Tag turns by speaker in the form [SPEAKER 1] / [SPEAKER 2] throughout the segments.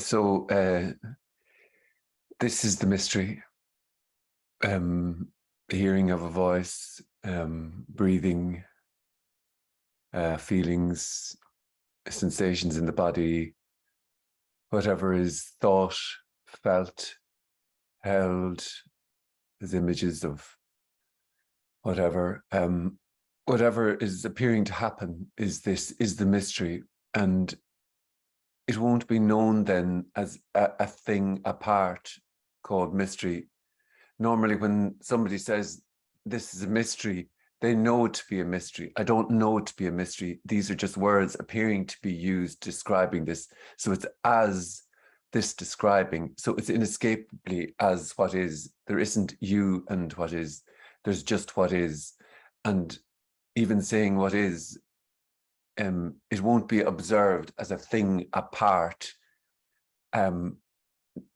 [SPEAKER 1] So this is the mystery. The hearing of a voice, breathing, feelings, sensations in the body, whatever is thought, felt, held, as images of whatever. Whatever is appearing to happen is the mystery, and it won't be known then as a thing apart called mystery. Normally when somebody says this is a mystery, they know it to be a mystery. I don't know it to be a mystery. These are just words appearing to be used describing this. So it's as this describing. So it's inescapably as what is. There isn't you and what is. There's just what is. And even saying what is, it won't be observed as a thing apart and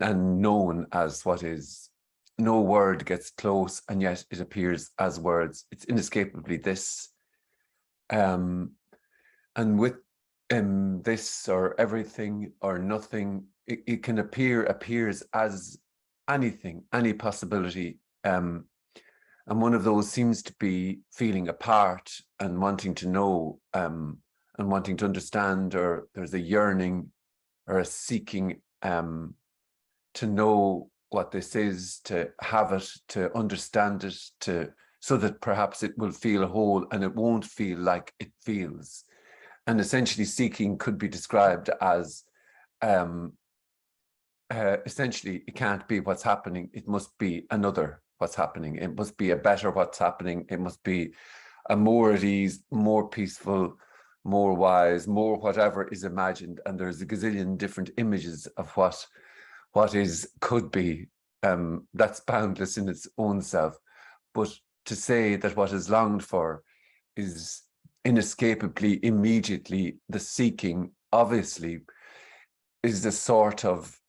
[SPEAKER 1] known as what is. No word gets close, and yet it appears as words. It's inescapably this. And with this or everything or nothing, it can appears as anything, any possibility. And one of those seems to be feeling apart and wanting to know and wanting to understand, or there's a yearning or a seeking to know what this is, to have it, to understand it, so that perhaps it will feel whole and it won't feel like it feels. And essentially seeking could be described as essentially it can't be what's happening, it must be another what's happening, it must be a better what's happening, it must be a more at ease, more peaceful, more wise, more whatever is imagined. And there's a gazillion different images of what is, could be. That's boundless in its own self. But to say that what is longed for is inescapably, immediately the seeking, obviously, is the sort of,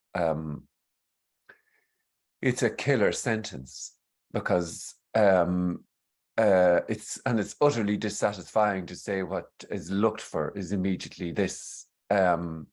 [SPEAKER 1] it's a killer sentence, because it's utterly dissatisfying to say what is looked for is immediately this. And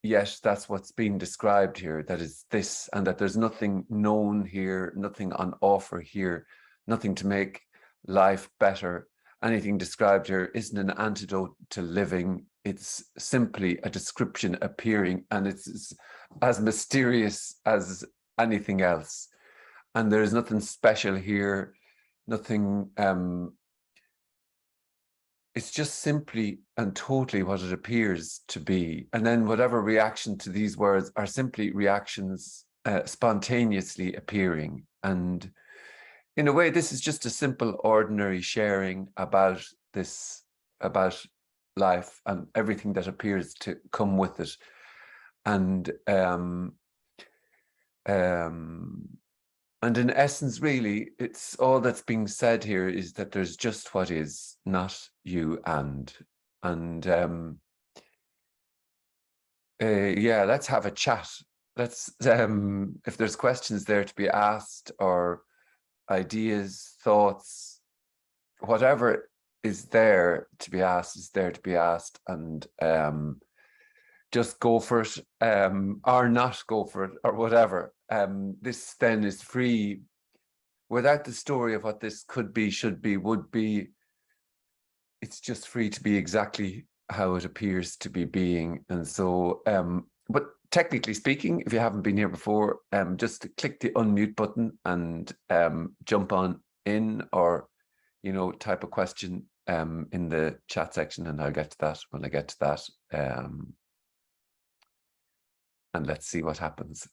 [SPEAKER 1] yet that's what's being described here, that is this, and that there's nothing known here, nothing on offer here, nothing to make life better. Anything described here isn't an antidote to living. It's simply a description appearing, and it's as mysterious as anything else. And there's nothing special here, nothing. It's just simply and totally what it appears to be. And then whatever reaction to these words are simply reactions spontaneously appearing. And in a way, this is just a simple, ordinary sharing about this, about life and everything that appears to come with it. And in essence, really, it's all that's being said here is that there's just what is, not you and. And yeah, let's have a chat. Let's, if there's questions there to be asked, or ideas, thoughts, whatever is there to be asked is there to be asked. And just go for it, or not go for it, or whatever. This then is free, without the story of what this could be, should be, would be. It's just free to be exactly how it appears to be being. And so, but technically speaking, if you haven't been here before, just click the unmute button and jump on in, or, you know, type a question in the chat section, and I'll get to that when I get to that. And let's see what happens.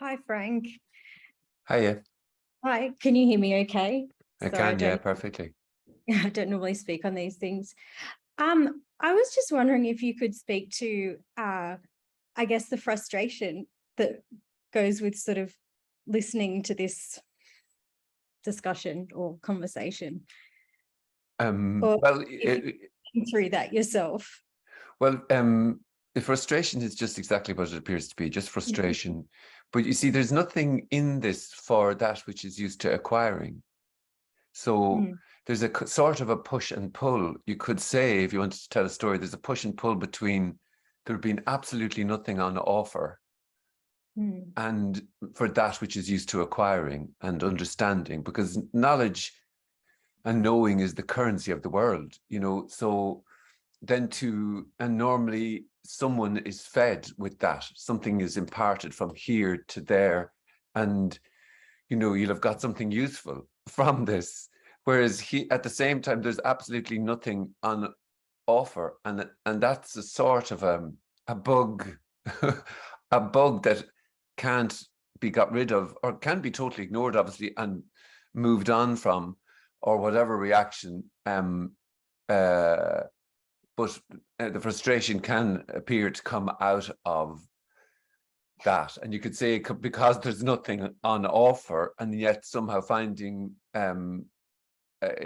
[SPEAKER 2] Hi, Frank.
[SPEAKER 1] Hiya.
[SPEAKER 2] Hi, can you hear me okay?
[SPEAKER 1] I
[SPEAKER 2] Sorry,
[SPEAKER 1] can, yeah, perfectly.
[SPEAKER 2] I don't normally speak on these things. I was just wondering if you could speak to, I guess, the frustration that goes with sort of listening to this discussion or conversation, or
[SPEAKER 1] Well,
[SPEAKER 2] if you're through that yourself.
[SPEAKER 1] the frustration is just exactly what it appears to be, just frustration. But you see, there's nothing in this for that which is used to acquiring. So there's a sort of a push and pull. You could say, if you wanted to tell a story, there's a push and pull between there being absolutely nothing on offer and for that which is used to acquiring and understanding, because knowledge and knowing is the currency of the world, you know. So then and normally someone is fed with that, something is imparted from here to there, and you know, you'll have got something useful from this, whereas at the same time there's absolutely nothing on offer, and that's a sort of a bug a bug that can't be got rid of, or can be totally ignored, obviously, and moved on from, or whatever reaction. But the frustration can appear to come out of that, and you could say because there's nothing on offer, and yet somehow finding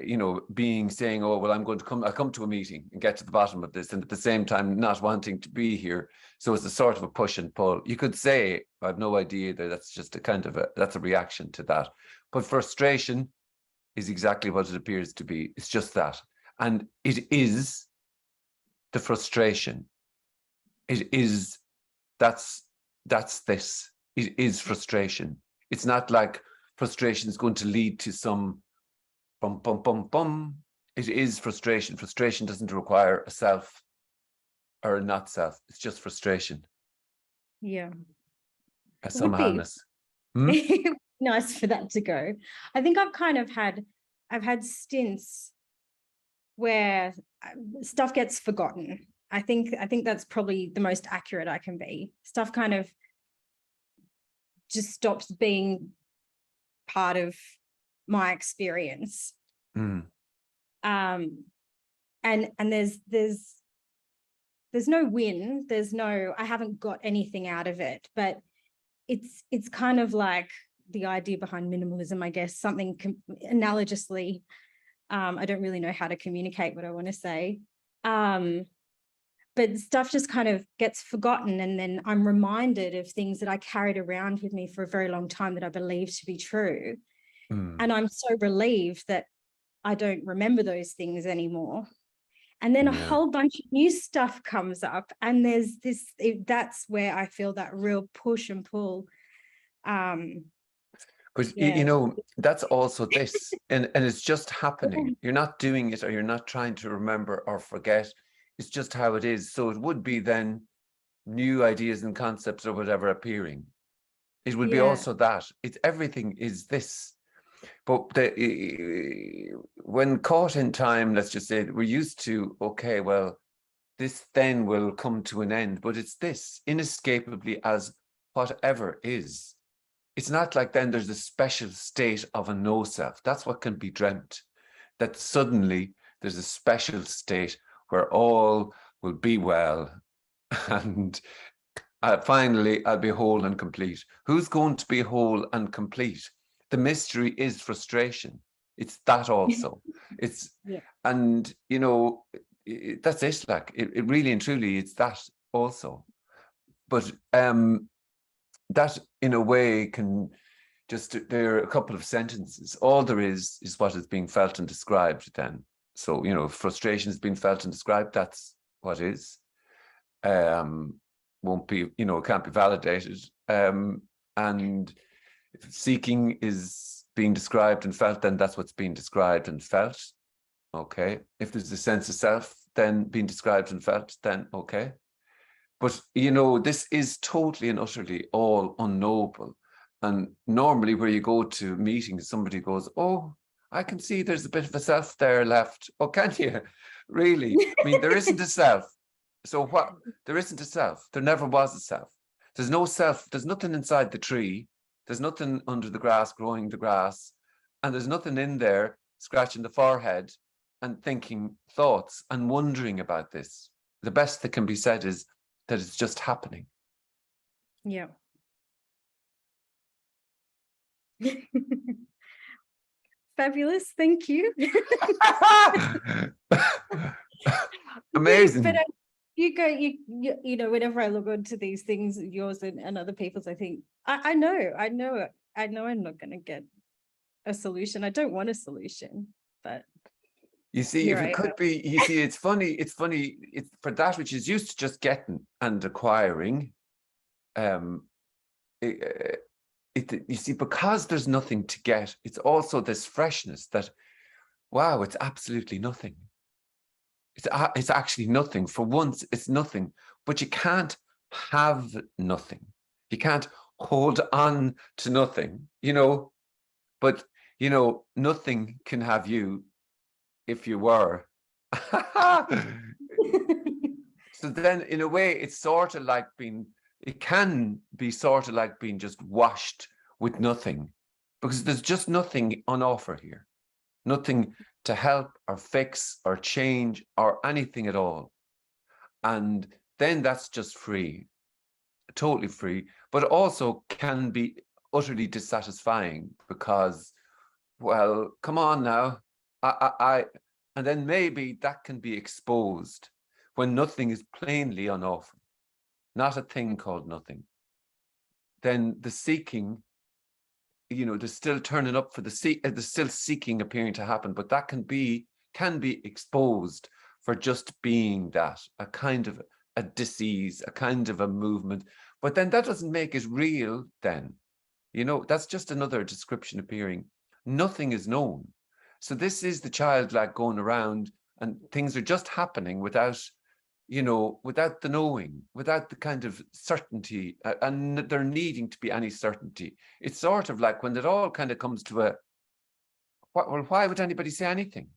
[SPEAKER 1] you know, saying, oh well, I'll come to a meeting and get to the bottom of this, and at the same time not wanting to be here. So it's a sort of a push and pull. You could say, I have no idea that that's just a kind of that's a reaction to that. But frustration is exactly what it appears to be. It's just that, and it is the frustration. It is that's this. It is frustration. It's not like frustration is going to lead to some bum, bum, bum, bum. It is frustration. Frustration doesn't require a self or a not self. It's just frustration.
[SPEAKER 2] Yeah.
[SPEAKER 1] Some
[SPEAKER 2] Would be
[SPEAKER 1] harness.
[SPEAKER 2] nice for that to go. I think I've had stints where stuff gets forgotten. I think that's probably the most accurate I can be. Stuff kind of just stops being part of my experience. And there's no win. There's no, I haven't got anything out of it, but it's kind of like the idea behind minimalism, I guess, something analogously. I don't really know how to communicate what I want to say. But stuff just kind of gets forgotten, and then I'm reminded of things that I carried around with me for a very long time that I believed to be true. And I'm so relieved that I don't remember those things anymore. And then a whole bunch of new stuff comes up, and there's this, that's where I feel that real push and pull.
[SPEAKER 1] But you know, that's also this, and it's just happening. You're not doing it, or you're not trying to remember or forget. It's just how it is. So it would be then new ideas and concepts or whatever appearing. It would be also that. It's everything is this. But when caught in time, let's just say, we're used to, okay, well, this then will come to an end, but it's this inescapably as whatever is. It's not like then there's a special state of a no self. That's what can be dreamt, that suddenly there's a special state where all will be well, and finally I'll be whole and complete. Who's going to be whole and complete? The mystery is frustration. It's that also. It's and you know, that's it. Like it really and truly, it's that also. But that in a way can just, there are a couple of sentences. All there is what is being felt and described then. So, you know, frustration is being felt and described, that's what is. Won't be, you know, can't be validated. And if seeking is being described and felt, then that's what's being described and felt. Okay. If there's a sense of self then being described and felt, then okay. But, you know, this is totally and utterly all unknowable. And normally where you go to meetings, somebody goes, oh, I can see there's a bit of a self there left. Oh, can you? Really? I mean, there isn't a self. So what? There isn't a self. There never was a self. There's no self, there's nothing inside the tree, there's nothing under the grass growing the grass, and there's nothing in there scratching the forehead and thinking thoughts and wondering about this. The best that can be said is that it's just happening.
[SPEAKER 2] Yeah. Fabulous. Thank you.
[SPEAKER 1] Amazing.
[SPEAKER 2] But you go, you know, whenever I look onto these things, yours and other people's, I think, I know I'm not going to get a solution. I don't want a solution, but
[SPEAKER 1] You see,
[SPEAKER 2] here
[SPEAKER 1] if
[SPEAKER 2] I
[SPEAKER 1] it could be, you see, it's funny, it's for that which is used to just getting and acquiring, you see, because there's nothing to get, it's also this freshness that, wow, it's absolutely nothing. It's actually nothing. For once, it's nothing, but you can't have nothing. You can't hold on to nothing, you know, but, you know, nothing can have you if you were. So then in a way, it's sort of like it can be sort of like being just washed with nothing, because there's just nothing on offer here. Nothing to help or fix or change or anything at all. And then that's just free, totally free, but also can be utterly dissatisfying because, well, come on now. And then maybe that can be exposed when nothing is plainly on offer, not a thing called nothing. Then the seeking, you know, there's still turning up for there's still seeking appearing to happen, but that can be exposed for just being that, a kind of a disease, a kind of a movement. But then that doesn't make it real then. You know, that's just another description appearing. Nothing is known. So this is the child like going around and things are just happening without, you know, without the knowing, without the kind of certainty, and there needing to be any certainty. It's sort of like when it all kind of comes to well, why would anybody say anything?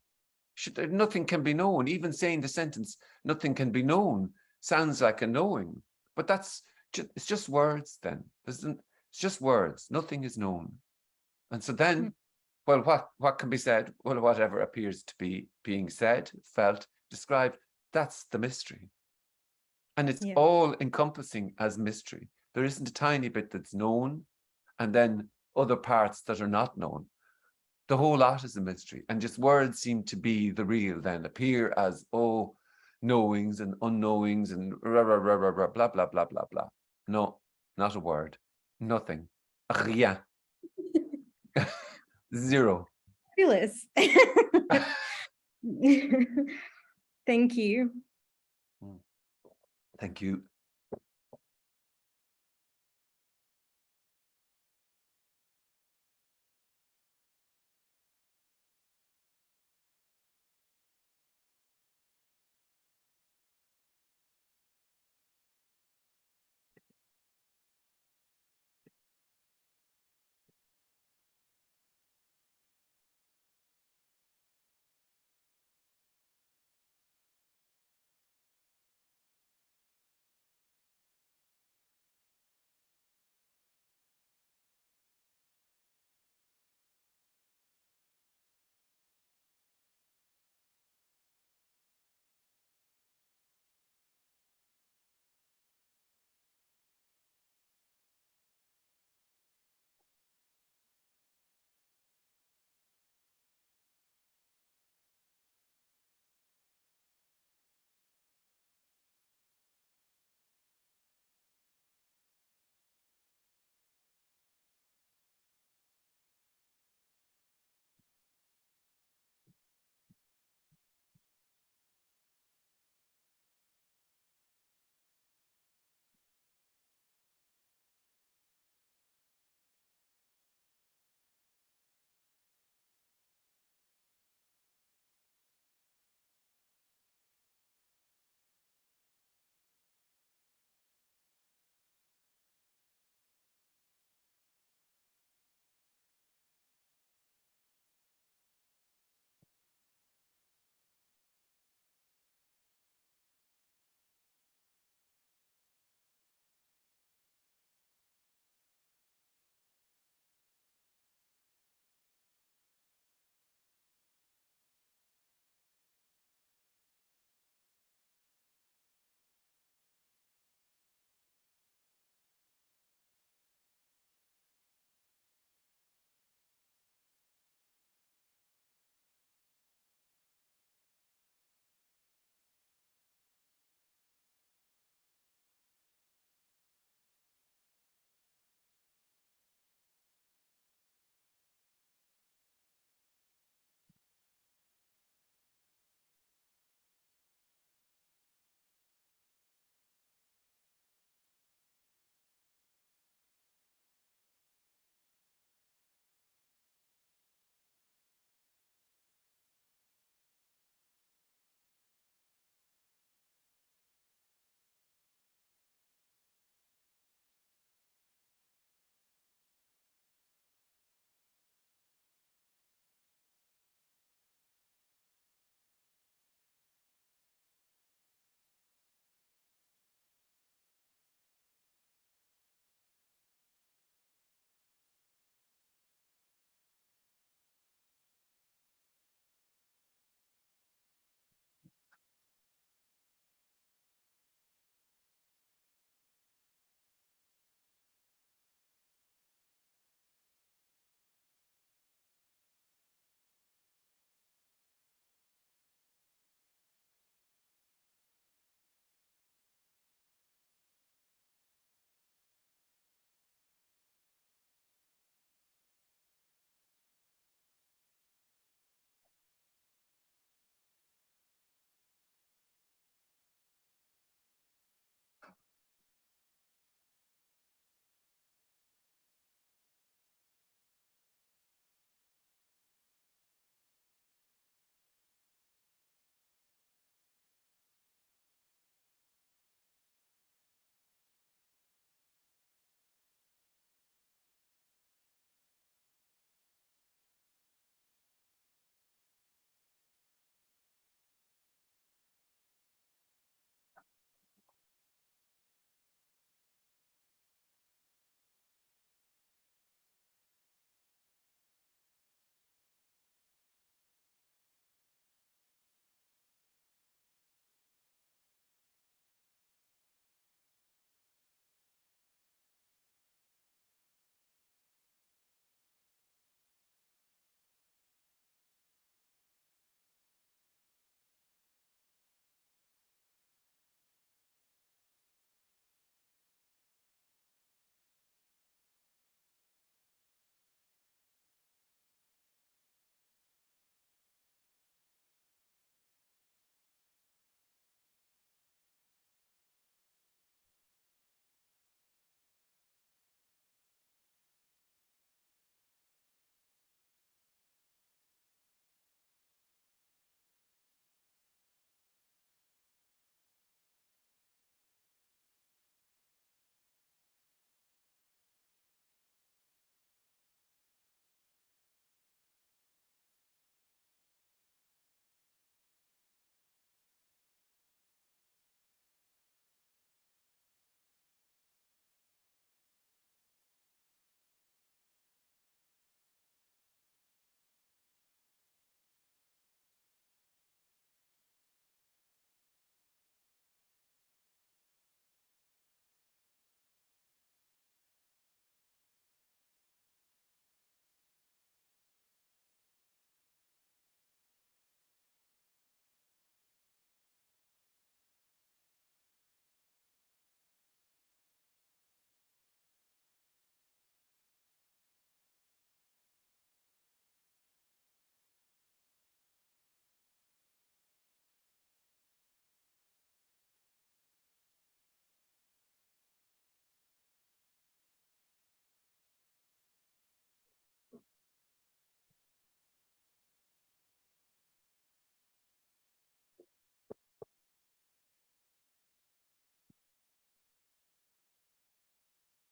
[SPEAKER 1] Nothing can be known. Even saying the sentence, nothing can be known, sounds like a knowing, but it's just words then. It's just words. Nothing is known. And so then, well, what can be said? Well, whatever appears to be being said, felt, described, that's the mystery. And it's all encompassing as mystery. There isn't a tiny bit that's known and then other parts that are not known. The whole lot is a mystery. And just words seem to be the real then, appear as, oh, knowings and unknowings and blah, blah, blah, blah, blah, blah, blah, blah, blah, blah. No, not a word. Nothing. Rien. Zero.
[SPEAKER 2] fabulous. Thank you.
[SPEAKER 1] Thank you.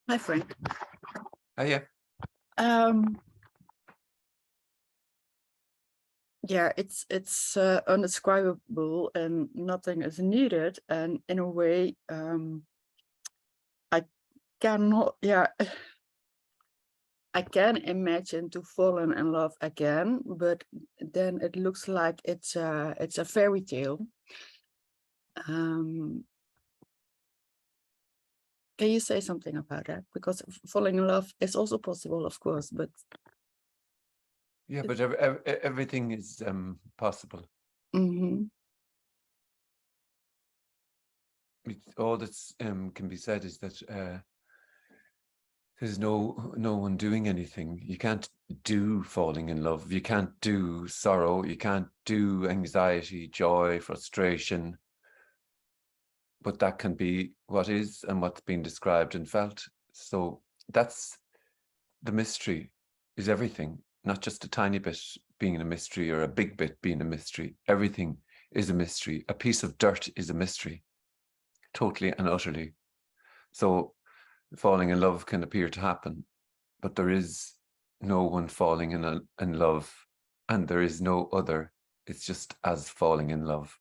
[SPEAKER 3] Hi, Frank.
[SPEAKER 1] Oh, yeah.
[SPEAKER 3] Yeah, it's undescribable and nothing is needed. And in a way, I cannot, I can imagine to fallen in love again, but then it looks like it's a fairy tale. Can you say something about that? Because falling in love is also possible, of course, but
[SPEAKER 1] Yeah, but everything is possible. All that's can be said is that there's no one doing anything. You can't do falling in love. You can't do sorrow. You can't do anxiety, joy, frustration. But that can be what is and what's being described and felt. So that's the mystery, is everything, not just a tiny bit being a mystery or a big bit being a mystery. Everything is a mystery. A piece of dirt is a mystery, totally and utterly. So falling in love can appear to happen, but there is no one falling in love, and there is no other. It's just as falling in love.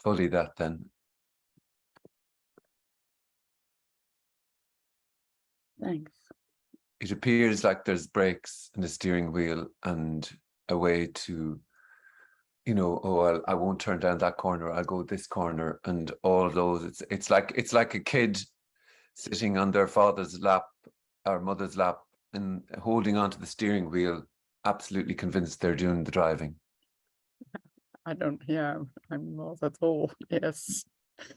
[SPEAKER 1] Fully that then.
[SPEAKER 3] thanks.
[SPEAKER 1] It appears like there's brakes and a steering wheel and a way to, you know, oh, I won't turn down that corner, I'll go this corner, and all of those. It's like a kid sitting on their father's lap or mother's lap and holding onto the steering wheel, absolutely convinced they're doing the driving.
[SPEAKER 3] I'm not at all. Yes.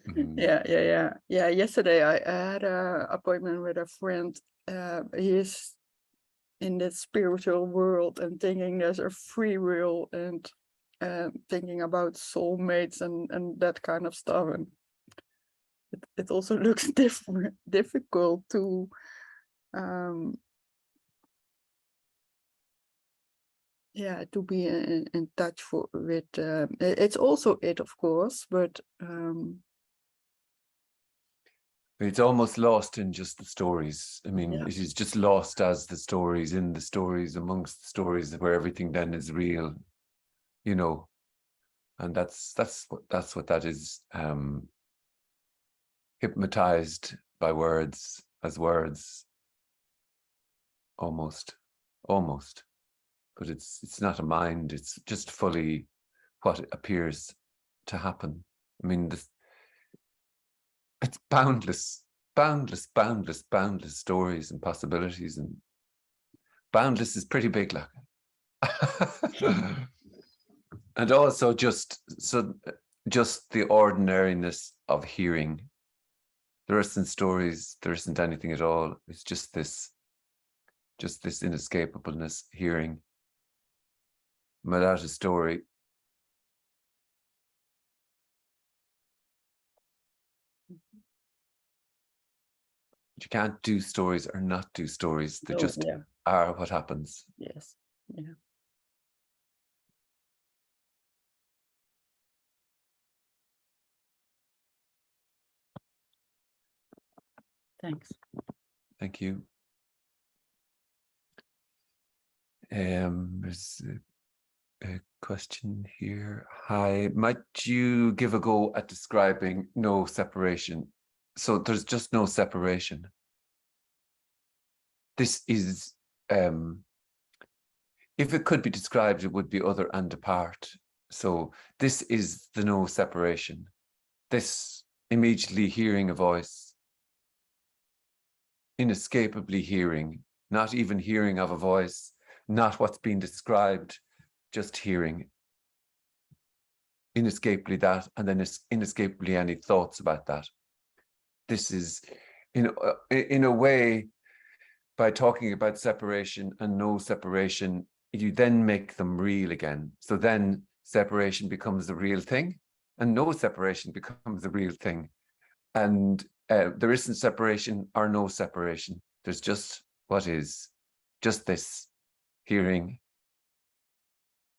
[SPEAKER 1] Mm.
[SPEAKER 3] Yeah. Yesterday I had an appointment with a friend. He is in the spiritual world and thinking there's a free will and thinking about soulmates and that kind of stuff. And it also looks difficult to to be in touch with it's also it, of course, but
[SPEAKER 1] it's almost lost in just the stories. I mean, it is just lost as the stories, in the stories, amongst the stories, where everything then is real, you know. And that's what that is. Hypnotized by words, as words, almost, but it's not a mind. It's just fully what appears to happen. I mean, it's boundless stories and possibilities, and boundless is pretty big, like. And also just the ordinariness of hearing. There isn't stories, there isn't anything at all. It's just this inescapableness, hearing without a story. You can't do stories or not do stories. They just are what happens.
[SPEAKER 3] Yes. Yeah. Thanks.
[SPEAKER 1] Thank you. There's a question here. Hi, might you give a go at describing no separation? So there's just no separation. This is, if it could be described, it would be other and apart. So this is the no separation. This immediately hearing a voice, inescapably hearing, not even hearing of a voice, not what's being described, just hearing. Inescapably that, and then inescapably any thoughts about that. This is, in a way, by talking about separation and no separation, you then make them real again. So then separation becomes the real thing, and no separation becomes the real thing. And there isn't separation or no separation. There's just what is, just this hearing,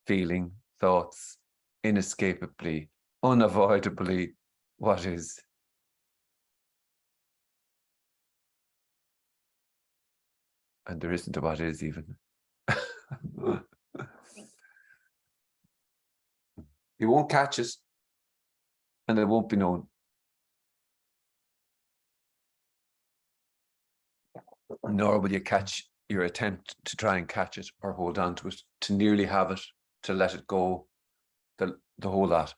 [SPEAKER 1] feeling, thoughts, inescapably unavoidably what is. And there isn't a what is even. You won't catch it, and it won't be known. Nor will you catch your attempt to try and catch it or hold on to it, to nearly have it, to let it go, the whole lot.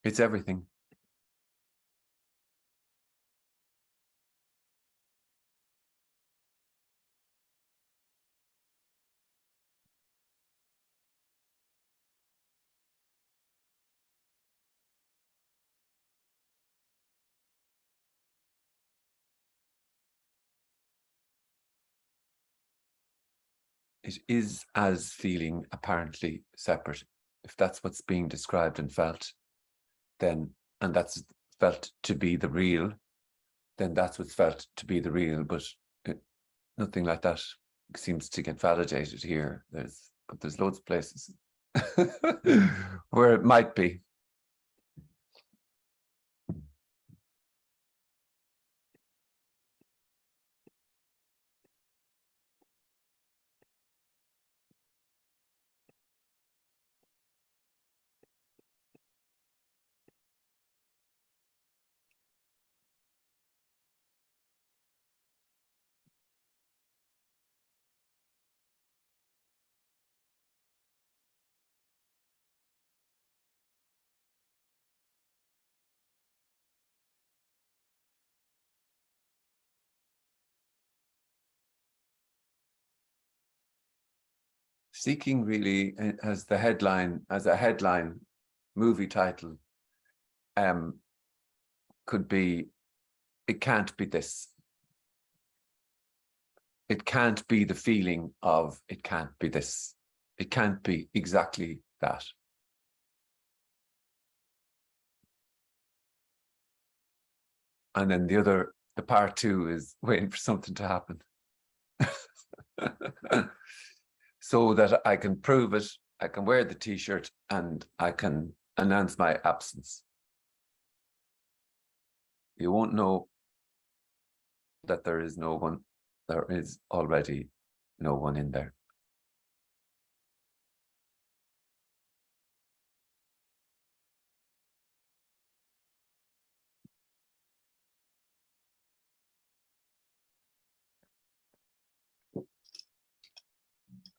[SPEAKER 1] It's everything. It is as feeling apparently separate. If that's what's being described and felt, then, and that's felt to be the real, then that's what's felt to be the real. But nothing like that seems to get validated here. But there's loads of places where it might be. Seeking really as the headline, as a headline movie title, could be, it can't be this. It can't be the feeling of, it can't be this. It can't be exactly that. And then the part two is waiting for something to happen. So that I can prove it, I can wear the t-shirt, and I can announce my absence. You won't know that there is no one. There is already no one in there.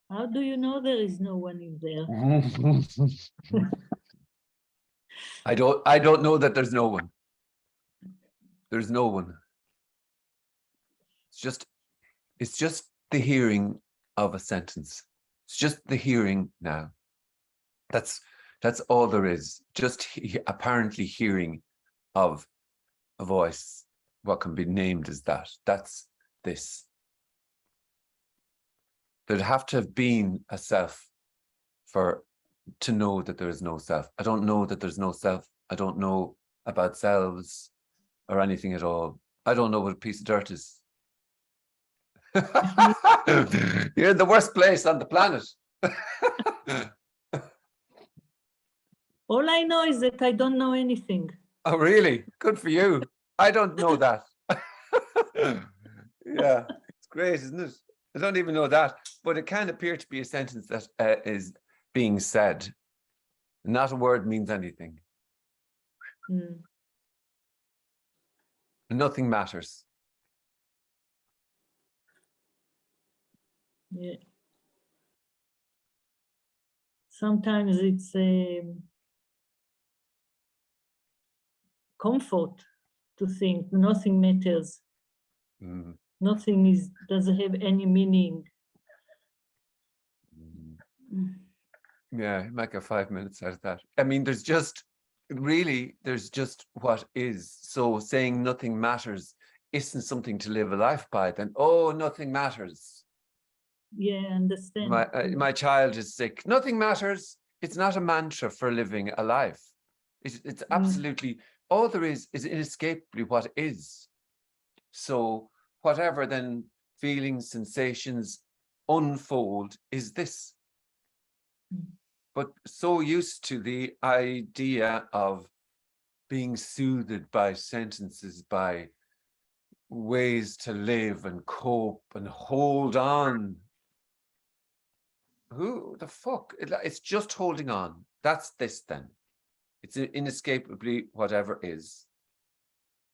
[SPEAKER 4] How do you know there is no one in there?
[SPEAKER 1] I don't know that there's no one. There's no one. It's just the hearing of a sentence. It's just the hearing now. That's all there is. Just apparently hearing of a voice, what can be named as that. That's this. There'd have to have been a self to know that there is no self. I don't know that there's no self. I don't know about selves or anything at all. I don't know what a piece of dirt is. You're in the worst place on the planet.
[SPEAKER 4] All I know is that I don't know anything.
[SPEAKER 1] Oh, really? Good for you. I don't know that. Yeah, it's great, isn't it? I don't even know that, but it can appear to be a sentence that is being said. Not a word means anything.
[SPEAKER 4] Mm.
[SPEAKER 1] Nothing matters.
[SPEAKER 4] Yeah. Sometimes it's comfort to think nothing matters.
[SPEAKER 1] Mm.
[SPEAKER 4] Nothing doesn't have any meaning.
[SPEAKER 1] Mm. Yeah, make a 5 minutes out of that. I mean, there's just what is. So saying nothing matters isn't something to live a life by. Then, oh, nothing matters.
[SPEAKER 4] Yeah, I understand.
[SPEAKER 1] My child is sick. Nothing matters. It's not a mantra for living a life. It's absolutely, all there is inescapably what is. So whatever then feelings, sensations, unfold is this.
[SPEAKER 4] Mm.
[SPEAKER 1] But so used to the idea of being soothed by sentences, by ways to live and cope and hold on. Who the fuck? It's just holding on. That's this then. It's inescapably whatever is.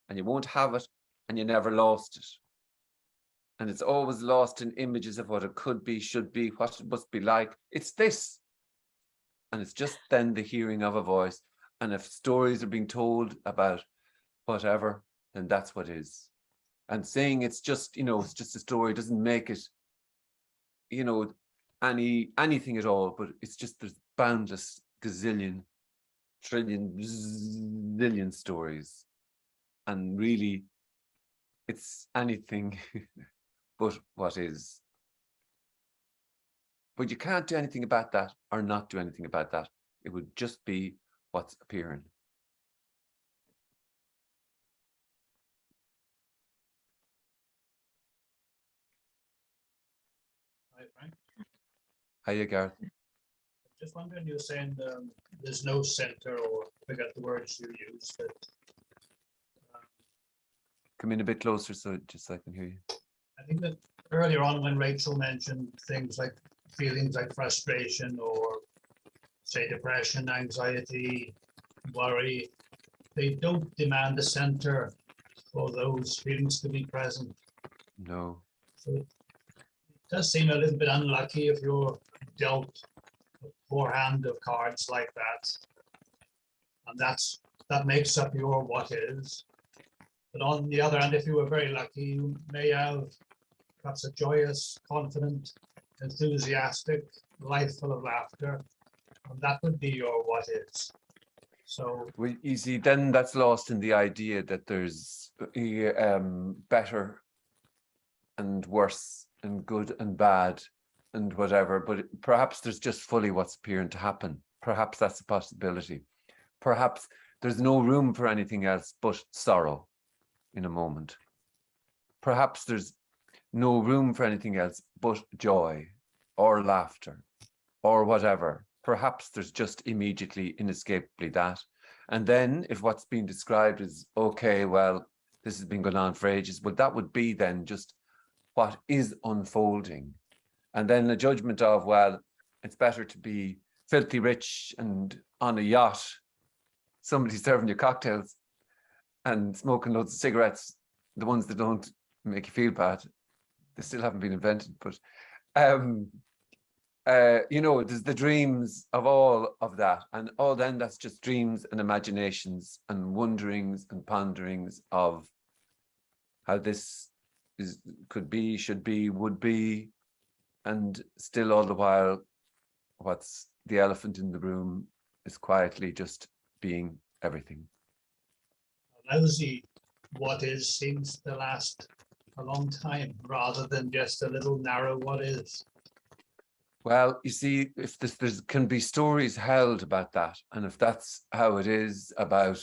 [SPEAKER 1] And you won't have it, and you never lost it. And it's always lost in images of what it could be, should be, what it must be like. It's this. And it's just then the hearing of a voice. And if stories are being told about whatever, then that's what is. And saying it's just, it's just a story doesn't make it, anything at all, but it's just there's boundless gazillion, trillion, zillion stories. And really, it's anything but what is. But you can't do anything about that or not do anything about that. It would just be what's appearing.
[SPEAKER 5] Hi, Frank.
[SPEAKER 1] Hiya, Gareth.
[SPEAKER 5] Just wondering, you were saying there's no center, or I forget the words you used, but
[SPEAKER 1] Come in a bit closer so I can hear you.
[SPEAKER 5] I think that earlier on when Rachel mentioned things like feelings like frustration or say depression, anxiety, worry, they don't demand a center for those feelings to be present.
[SPEAKER 1] No.
[SPEAKER 5] So it does seem a little bit unlucky if you're dealt a poor hand of cards like that. And that makes up your what is. But on the other hand, if you were very lucky, you may have perhaps a joyous, confident, enthusiastic life full of laughter. And that would be your what is. So,
[SPEAKER 1] Well, you see, then that's lost in the idea that there's better and worse and good and bad and whatever, but perhaps there's just fully what's appearing to happen. Perhaps that's a possibility. Perhaps there's no room for anything else but sorrow in a moment. Perhaps there's no room for anything else but joy or laughter or whatever. Perhaps there's just immediately, inescapably that. And then if what's being described is, okay, well, this has been going on for ages, well, that would be then just what is unfolding. And then the judgment of, well, it's better to be filthy rich and on a yacht, somebody serving you cocktails and smoking loads of cigarettes, the ones that don't make you feel bad. They still haven't been invented, but there's the dreams of all of that, and all then that's just dreams and imaginations and wonderings and ponderings of how this could be, should be, would be, and still all the while what's the elephant in the room is quietly just being everything.
[SPEAKER 5] lousy what is seems to last a long time rather than just a little narrow what is.
[SPEAKER 1] Well, you see, if there can be stories held about that, and if that's how it is about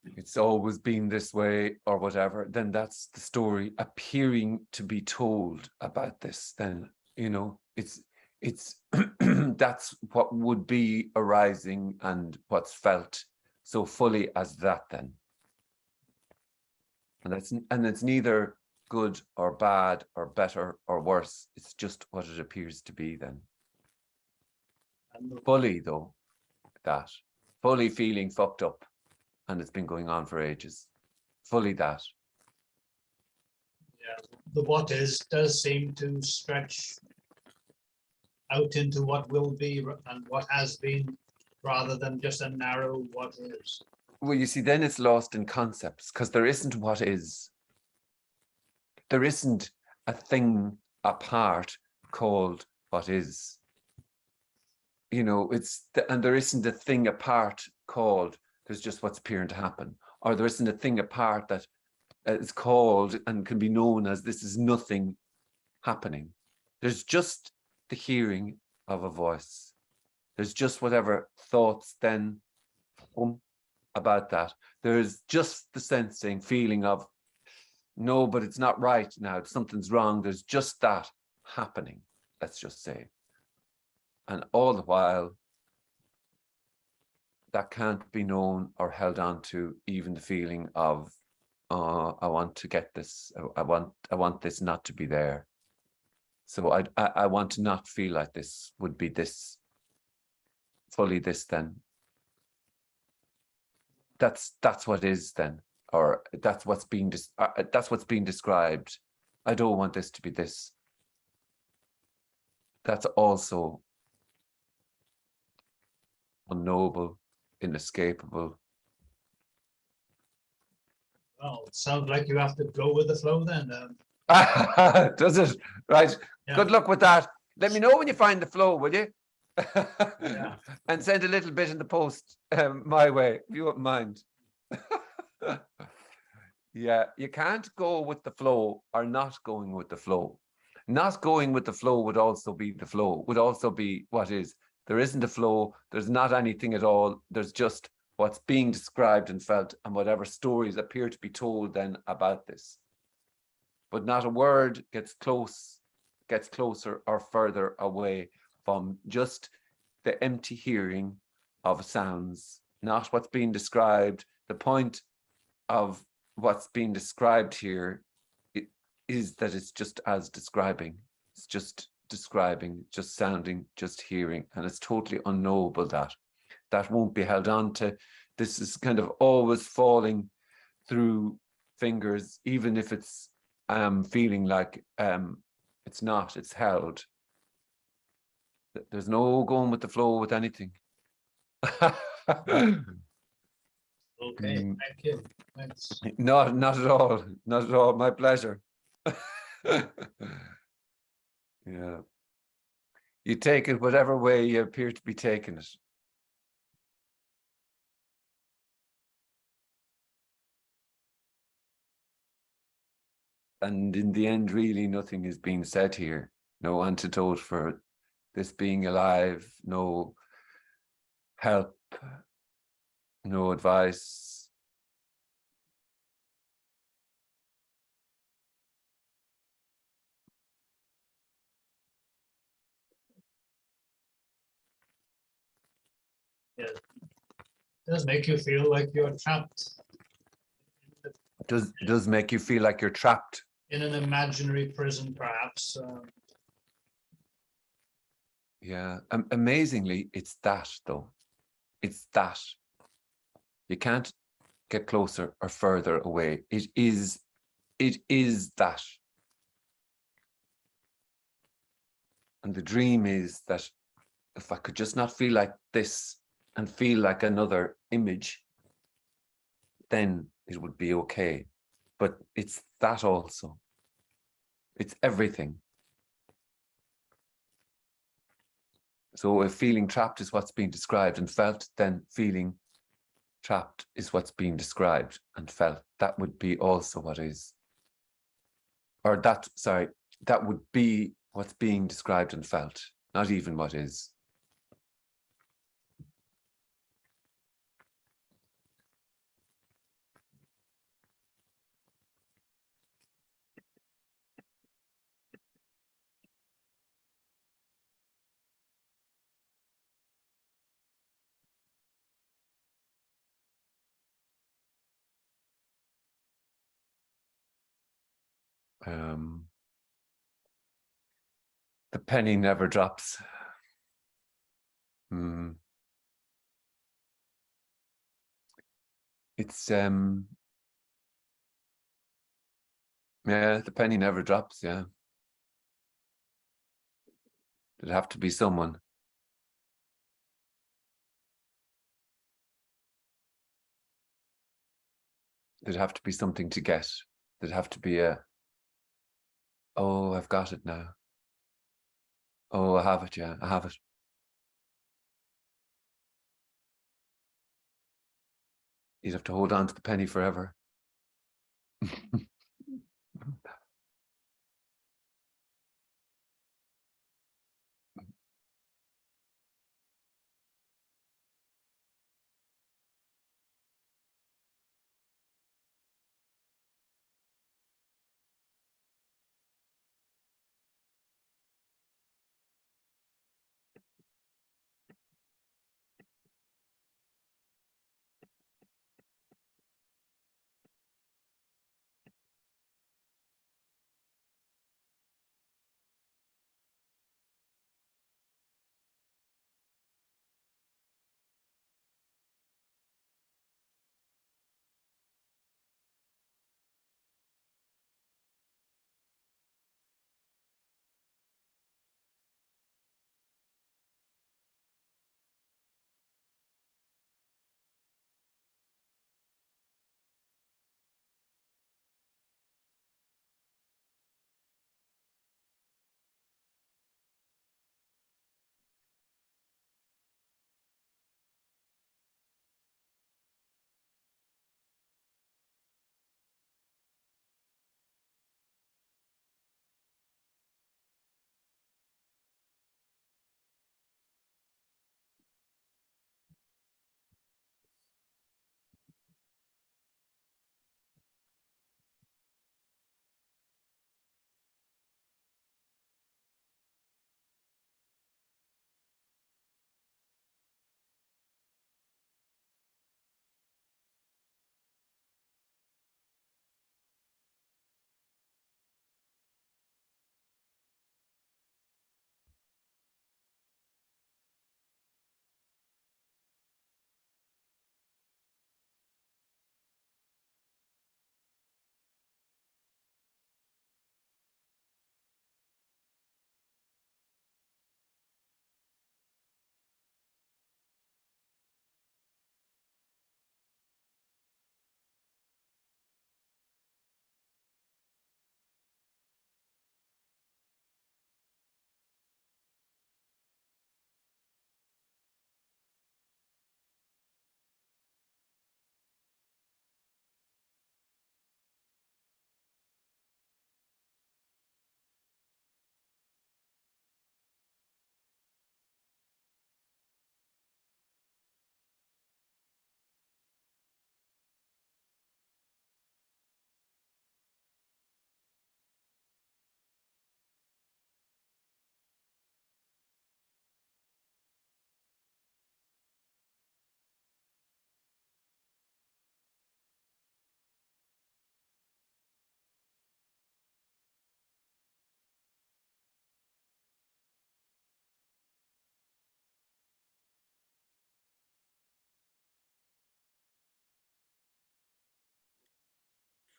[SPEAKER 1] it's always been this way or whatever, then that's the story appearing to be told about this. Then, it's that's what would be arising and what's felt so fully as that then. And it's neither good or bad or better or worse. It's just what it appears to be then.
[SPEAKER 5] And
[SPEAKER 1] Fully though, that. Fully feeling fucked up. And it's been going on for ages. Fully that.
[SPEAKER 5] yeah, the what is does seem to stretch out into what will be and what has been rather than just a narrow what is.
[SPEAKER 1] Well, you see, then it's lost in concepts because there isn't what is. There isn't a thing apart called what is. And there isn't a thing apart called there's just what's appearing to happen. Or there isn't a thing apart that is called and can be known as this is nothing happening. There's just the hearing of a voice. There's just whatever thoughts then about that. There's just the sensing, feeling of, no, but it's not right now. Something's wrong. There's just that. happening, let's just say. And all the while, that can't be known or held on to, even the feeling of, I want to get this, I want this not to be there. So I want to not feel like this would be this, fully this then. That's what is then, or that's what's being described. I don't want this to be this. That's also unknowable, inescapable.
[SPEAKER 5] Well, it sounds like you have to go with the flow then.
[SPEAKER 1] Does it? Right.
[SPEAKER 5] Yeah.
[SPEAKER 1] Good luck with that. Let me know when you find the flow, will you?
[SPEAKER 5] Yeah.
[SPEAKER 1] And send a little bit in the post my way, if you wouldn't mind. Yeah, you can't go with the flow or not going with the flow. Not going with the flow would also be the flow, would also be what is. There isn't a flow, there's not anything at all, there's just what's being described and felt, and whatever stories appear to be told then about this. But not a word gets closer or further away from just the empty hearing of sounds, not what's being described. The point of what's being described here is that it's just as describing. It's just describing, just sounding, just hearing, and it's totally unknowable. That won't be held on to. This is kind of always falling through fingers, even if it's feeling like it's not, it's held. There's no going with the flow with anything.
[SPEAKER 5] Okay, thank you. Thanks.
[SPEAKER 1] Not at all. Not at all. My pleasure. Yeah. You take it whatever way you appear to be taking it. And in the end, really, nothing is being said here. No antidote for this being alive, no help, no advice.
[SPEAKER 5] Yeah. It does make you feel like you're trapped
[SPEAKER 1] Does make you feel like you're trapped.
[SPEAKER 5] in an imaginary prison, perhaps.
[SPEAKER 1] Yeah. Amazingly, it's that though. It's that. You can't get closer or further away. It is that. And the dream is that if I could just not feel like this and feel like another image, then it would be okay. But it's that also. It's everything. So if feeling trapped is what's being described and felt, then feeling trapped is what's being described and felt. That would be also what is. Or that would be what's being described and felt, not even what is. The penny never drops. It's yeah, the penny never drops. Yeah, there'd have to be someone. There'd have to be something to get. There'd have to be a, oh, I've got it now. Oh, I have it. Yeah, I have it. You'd have to hold on to the penny forever.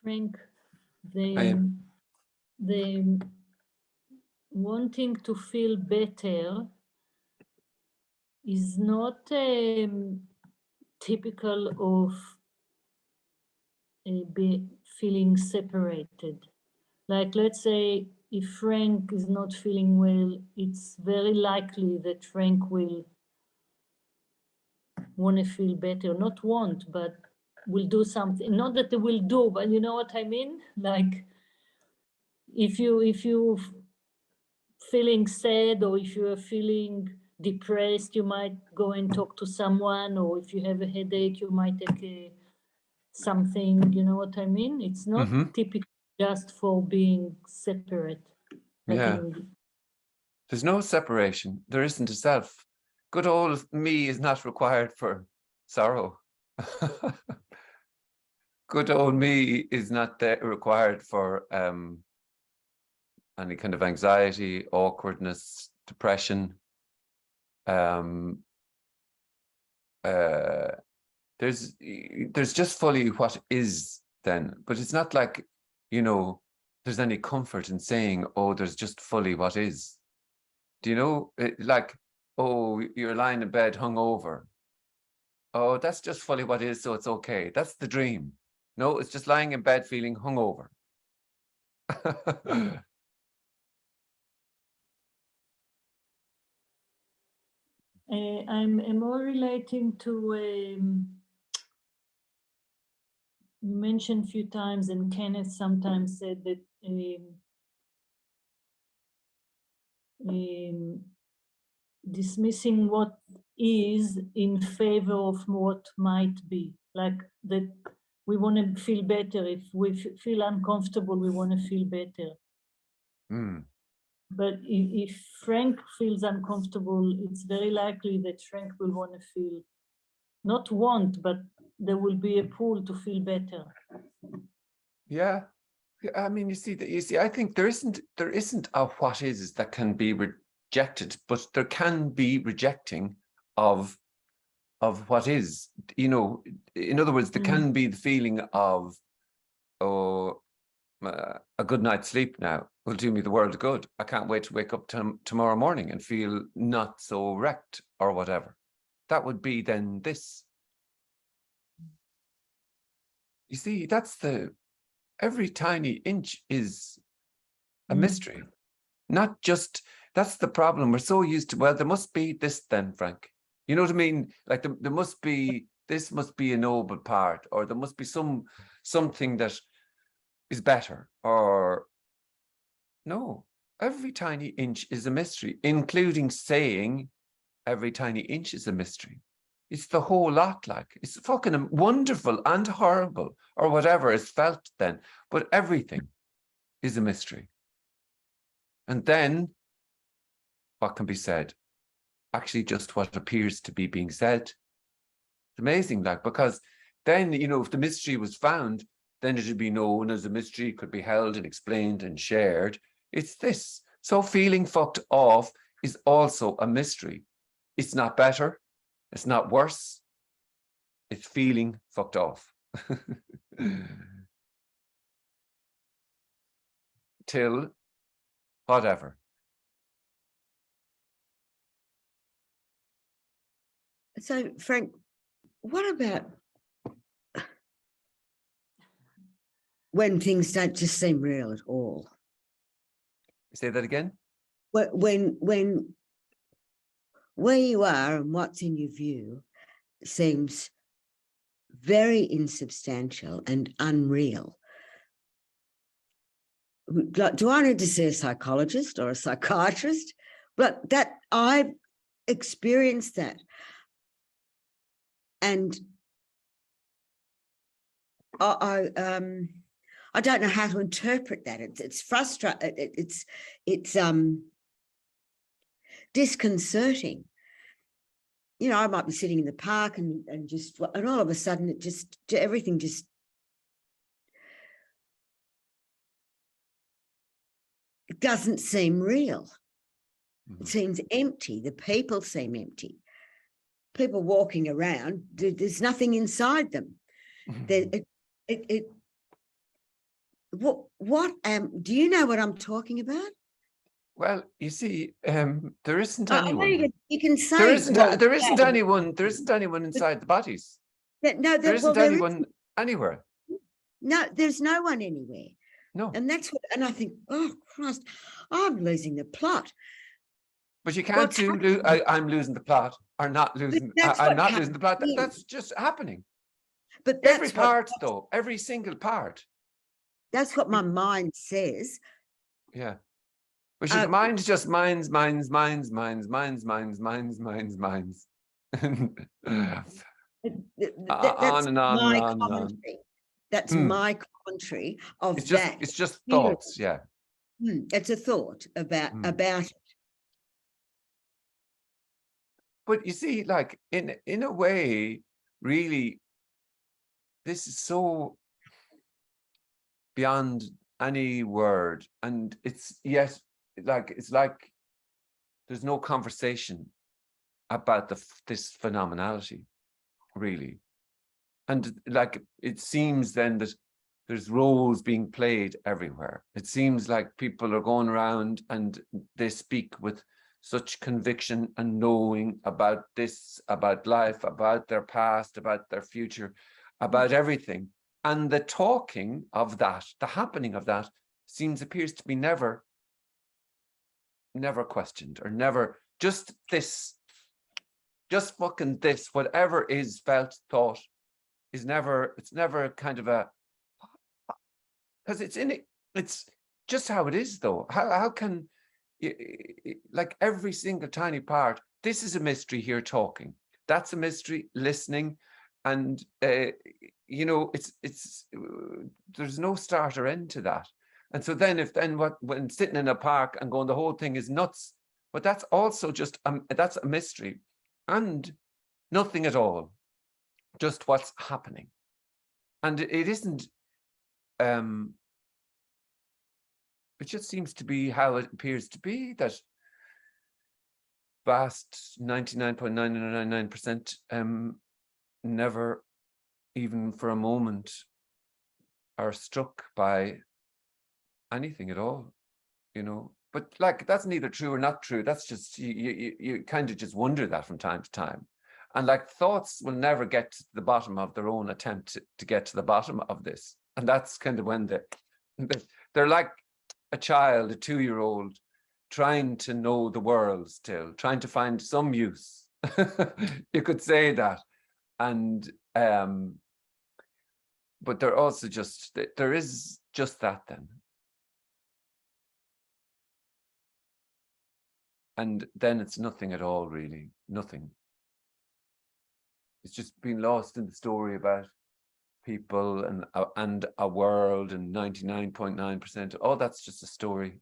[SPEAKER 4] Frank,
[SPEAKER 1] am.
[SPEAKER 4] the wanting to feel better is not typical of feeling separated. Like, let's say if Frank is not feeling well, it's very likely that Frank will want to feel better, not want, but will do something. Not that they will do, but you know what I mean? Like, if you feeling sad, or if you are feeling depressed, you might go and talk to someone, or if you have a headache, you might take something, you know what I mean? It's not typical just for being separate. Like
[SPEAKER 1] Yeah. There's no separation. There isn't a self. Good old me is not required for sorrow. Good old me is not required for any kind of anxiety, awkwardness, depression. There's just fully what is then, but it's not like, you know, there's any comfort in saying, oh, there's just fully what is. Do you know, like, oh, you're lying in bed hungover. Oh, that's just fully what is, so it's okay. That's the dream. No, it's just lying in bed feeling hungover.
[SPEAKER 4] I'm more relating to, you mentioned a few times, and Kenneth sometimes said that dismissing what is in favor of what might be. Like that we want to feel better. If we feel uncomfortable, we want to feel better. But if Frank feels uncomfortable, it's very likely that Frank will want to feel, not want, but there will be a pull to feel better.
[SPEAKER 1] Yeah. I mean, you see, I think there isn't a what is that can be rejected, but there can be rejecting of what is, you know. In other words, there can be the feeling of, oh, a good night's sleep now will do me the world of good. I can't wait to wake up tomorrow morning and feel not so wrecked or whatever. That would be then this. You see, that's every tiny inch is a mystery. Not just, that's the problem. We're so used to, well, there must be this then, Frank. You know what I mean? Like there must be, this must be a noble part, or there must be something that is better, or no, every tiny inch is a mystery, including saying every tiny inch is a mystery. It's the whole lot, like, it's fucking wonderful and horrible, or whatever is felt then, but everything is a mystery. And then what can be said? Actually, just what appears to be being said. It's amazing, like, because then, you know, if the mystery was found, then it would be known as a mystery, could be held and explained and shared. It's this. So feeling fucked off is also a mystery. It's not better. It's not worse. It's feeling fucked off. Till whatever.
[SPEAKER 6] So, Frank, what about when things don't just seem real at all?
[SPEAKER 1] Say that again?
[SPEAKER 6] When where you are and what's in your view seems very insubstantial and unreal. Do I need to see a psychologist or a psychiatrist? But that I've experienced that. And I don't know how to interpret that. It's frustrating. It's disconcerting. You know, I might be sitting in the park and all of a sudden everything just it doesn't seem real. It seems empty. The people seem empty. People walking around, there's nothing inside them. what do you know what I'm talking about?
[SPEAKER 1] Well, you see, there isn't
[SPEAKER 6] I know
[SPEAKER 1] anyone.
[SPEAKER 6] you can say
[SPEAKER 1] There isn't.
[SPEAKER 6] well,
[SPEAKER 1] There isn't
[SPEAKER 6] yeah,
[SPEAKER 1] anyone. There isn't anyone inside the bodies.
[SPEAKER 6] no,
[SPEAKER 1] There isn't
[SPEAKER 6] there
[SPEAKER 1] anyone anywhere.
[SPEAKER 6] no, there's no one anywhere.
[SPEAKER 1] No.
[SPEAKER 6] And that's what, and I think, oh Christ, I'm losing the plot.
[SPEAKER 1] But you can't
[SPEAKER 6] What's
[SPEAKER 1] do. I'm losing the plot, or not losing.
[SPEAKER 6] that's
[SPEAKER 1] I'm
[SPEAKER 6] what
[SPEAKER 1] not losing the plot.
[SPEAKER 6] happens.
[SPEAKER 1] That's just happening.
[SPEAKER 6] But
[SPEAKER 1] Every
[SPEAKER 6] that's what
[SPEAKER 1] part, though. Every single part.
[SPEAKER 6] that's what my mind says.
[SPEAKER 1] Yeah. But the mind's just minds. And
[SPEAKER 6] That's
[SPEAKER 1] and on and
[SPEAKER 6] my
[SPEAKER 1] on and on.
[SPEAKER 6] commentary. That's
[SPEAKER 1] Hmm.
[SPEAKER 6] my commentary of
[SPEAKER 1] It's
[SPEAKER 6] that.
[SPEAKER 1] just
[SPEAKER 6] feeling.
[SPEAKER 1] thoughts, yeah.
[SPEAKER 6] It's a thought about it.
[SPEAKER 1] But you see, like in a way, really, this is so beyond any word, and it's yet like it's like there's no conversation about this phenomenality, really, and like it seems then that there's roles being played everywhere. It seems like people are going around and they speak with such conviction and knowing about this, about life, about their past, about their future, about everything. And the talking of that, the happening of that, appears to be never questioned, or never just this, just fucking this, whatever is felt, thought, is never, it's never kind of a, because it's in it, it's just how it is, though. How can, like every single tiny part, this is a mystery here talking, that's a mystery listening, and you know, it's there's no start or end to that. And so then when sitting in a park and going, the whole thing is nuts, but that's also just that's a mystery and nothing at all, just what's happening. And it isn't it just seems to be how it appears to be, that vast 99.9999% never even for a moment are struck by anything at all, you know. But like, that's neither true or not true. That's just, you kind of just wonder that from time to time. And like, thoughts will never get to the bottom of their own attempt to get to the bottom of this. And that's kind of when they're like a child, a 2-year-old, trying to know the world still, trying to find some use. You could say that. And but they're also just, there is just that then. And then it's nothing at all, really, nothing. It's just been lost in the story about people and a world and 99.9%. Oh, that's just a story.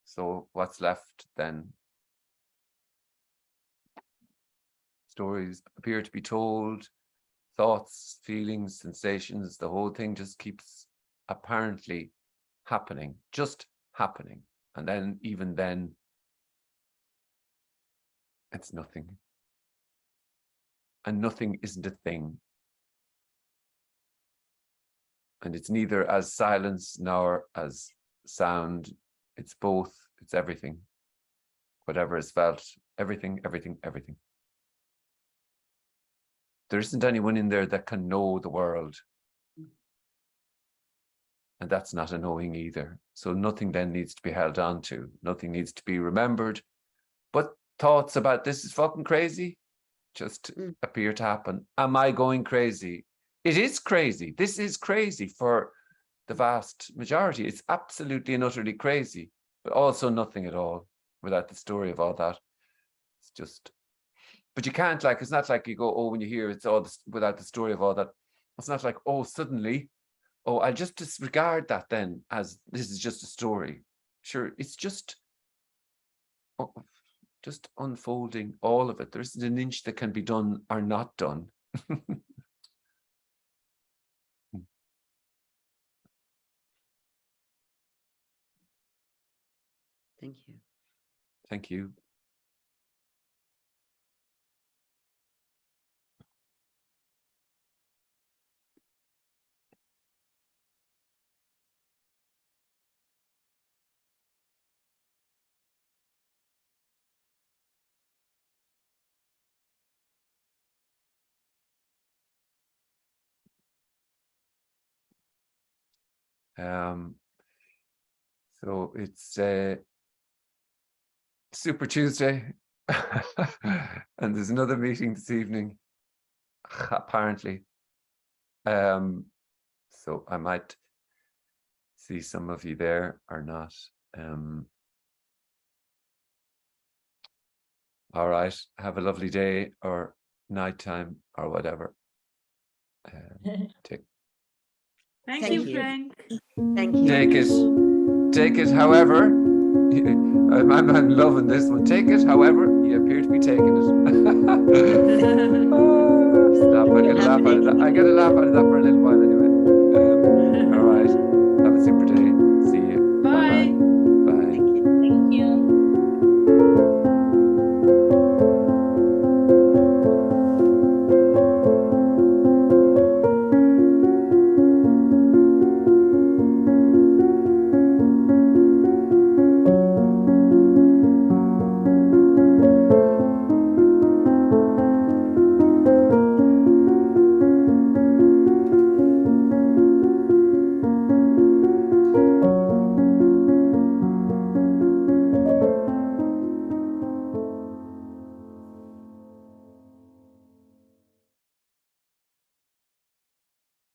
[SPEAKER 1] So what's left then? Stories appear to be told, thoughts, feelings, sensations, the whole thing just keeps apparently happening, just happening. And then, even then, it's nothing. And nothing isn't a thing. And it's neither as silence nor as sound. It's both, it's everything. Whatever is felt, everything, everything, everything. There isn't anyone in there that can know the world. And that's not a knowing either. So nothing then needs to be held on to. Nothing needs to be remembered. But thoughts about this is fucking crazy just appear to happen. Am I going crazy? It is crazy. This is crazy for the vast majority. It's absolutely and utterly crazy, but also nothing at all without the story of all that. It's just, but you can't, like, it's not like you go, oh, when you hear it's all this, without the story of all that, it's not like, oh, suddenly, oh, I'll just disregard that then as this is just a story. Sure, it's just unfolding all of it. There isn't an inch that can be done or not done.
[SPEAKER 6] Thank you.
[SPEAKER 1] Thank you. So it's Super Tuesday, and there's another meeting this evening, apparently. So I might see some of you there or not. All right, have a lovely day or nighttime or whatever. Take
[SPEAKER 7] Thank
[SPEAKER 6] Thank
[SPEAKER 7] you,
[SPEAKER 6] you.
[SPEAKER 7] Frank.
[SPEAKER 6] Thank you.
[SPEAKER 1] take it however. I'm loving this one. Take it however you appear to be taking it. Stop, I get a laugh out of that. I get a laugh out of that for a living.